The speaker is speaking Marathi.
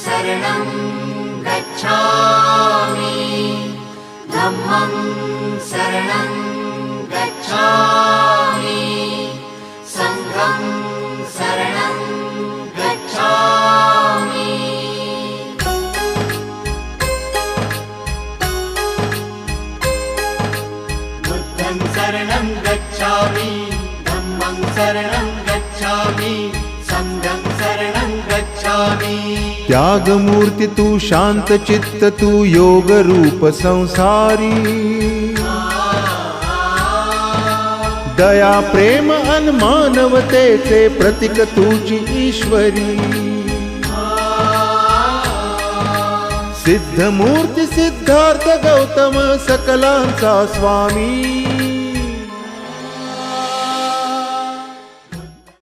शरणं गच्छामि धम्मं शरणं गच्छामि संघं शरणं गच्छामि बुद्धं शरणं गच्छामि धम्मं शरणं गच्छामि संघं शरणं गच्छामि त्यागमूर्ती तू शांत चित्त तू योग रूप संसारी दया प्रेम अन मानवतेचे प्रतीक तुझी ईश्वरी सिद्धमूर्ती सिद्धार्थ गौतम सकलांचा स्वामी